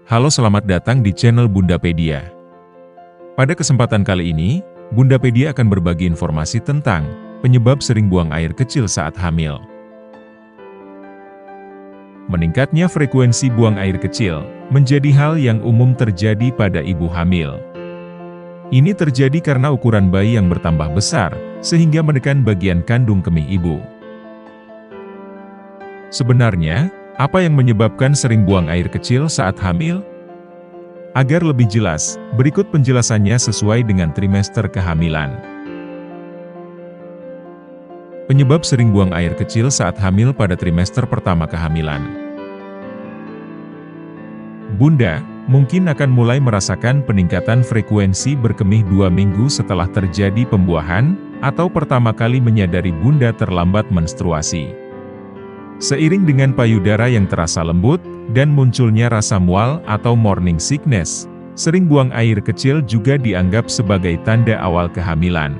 Halo, selamat datang di channel Bundapedia. Pada kesempatan kali ini, Bundapedia akan berbagi informasi tentang penyebab sering buang air kecil saat hamil. Meningkatnya frekuensi buang air kecil menjadi hal yang umum terjadi pada ibu hamil. Ini terjadi karena ukuran bayi yang bertambah besar, sehingga menekan bagian kandung kemih ibu. Sebenarnya, apa yang menyebabkan sering buang air kecil saat hamil? Agar lebih jelas, berikut penjelasannya sesuai dengan trimester kehamilan. Penyebab sering buang air kecil saat hamil pada trimester pertama kehamilan. Bunda mungkin akan mulai merasakan peningkatan frekuensi berkemih 2 minggu setelah terjadi pembuahan, atau pertama kali menyadari bunda terlambat menstruasi. Seiring dengan payudara yang terasa lembut, dan munculnya rasa mual atau morning sickness, sering buang air kecil juga dianggap sebagai tanda awal kehamilan.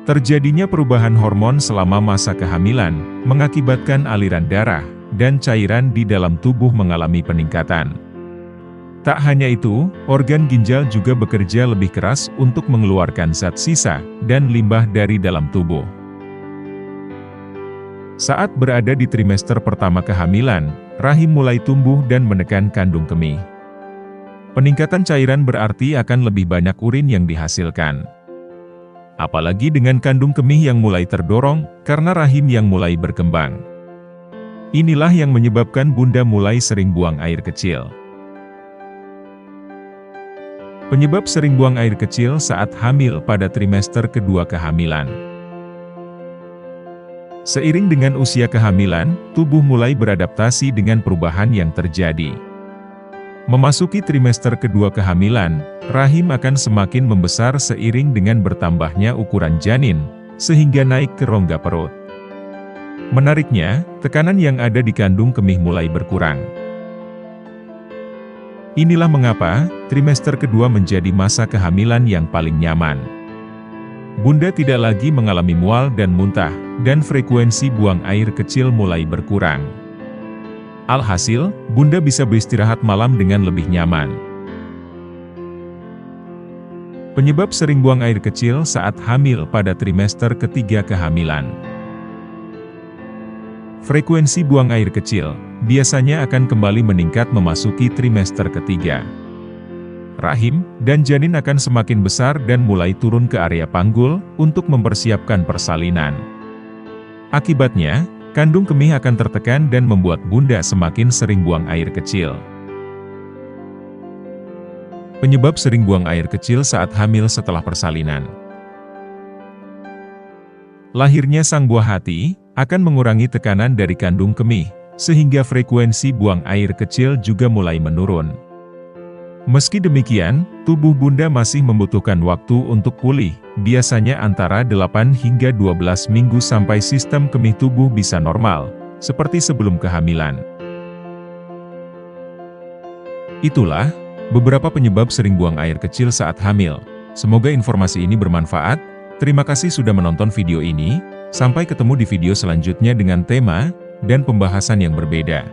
Terjadinya perubahan hormon selama masa kehamilan, mengakibatkan aliran darah, dan cairan di dalam tubuh mengalami peningkatan. Tak hanya itu, organ ginjal juga bekerja lebih keras untuk mengeluarkan zat sisa, dan limbah dari dalam tubuh. Saat berada di trimester pertama kehamilan, rahim mulai tumbuh dan menekan kandung kemih. Peningkatan cairan berarti akan lebih banyak urin yang dihasilkan. Apalagi dengan kandung kemih yang mulai terdorong, karena rahim yang mulai berkembang. Inilah yang menyebabkan bunda mulai sering buang air kecil. Penyebab sering buang air kecil saat hamil pada trimester kedua kehamilan. Seiring dengan usia kehamilan, tubuh mulai beradaptasi dengan perubahan yang terjadi. Memasuki trimester kedua kehamilan, rahim akan semakin membesar seiring dengan bertambahnya ukuran janin, sehingga naik ke rongga perut. Menariknya, tekanan yang ada di kandung kemih mulai berkurang. Inilah mengapa trimester kedua menjadi masa kehamilan yang paling nyaman. Bunda tidak lagi mengalami mual dan muntah, dan frekuensi buang air kecil mulai berkurang. Alhasil, bunda bisa beristirahat malam dengan lebih nyaman. Penyebab sering buang air kecil saat hamil pada trimester ketiga kehamilan. Frekuensi buang air kecil biasanya akan kembali meningkat memasuki trimester ketiga. Rahim dan janin akan semakin besar dan mulai turun ke area panggul untuk mempersiapkan persalinan. Akibatnya, kandung kemih akan tertekan dan membuat bunda semakin sering buang air kecil. Penyebab sering buang air kecil saat hamil setelah persalinan. Lahirnya sang buah hati akan mengurangi tekanan dari kandung kemih, sehingga frekuensi buang air kecil juga mulai menurun. Meski demikian, tubuh bunda masih membutuhkan waktu untuk pulih, biasanya antara 8 hingga 12 minggu sampai sistem kemih tubuh bisa normal, seperti sebelum kehamilan. Itulah beberapa penyebab sering buang air kecil saat hamil. Semoga informasi ini bermanfaat. Terima kasih sudah menonton video ini. Sampai ketemu di video selanjutnya dengan tema dan pembahasan yang berbeda.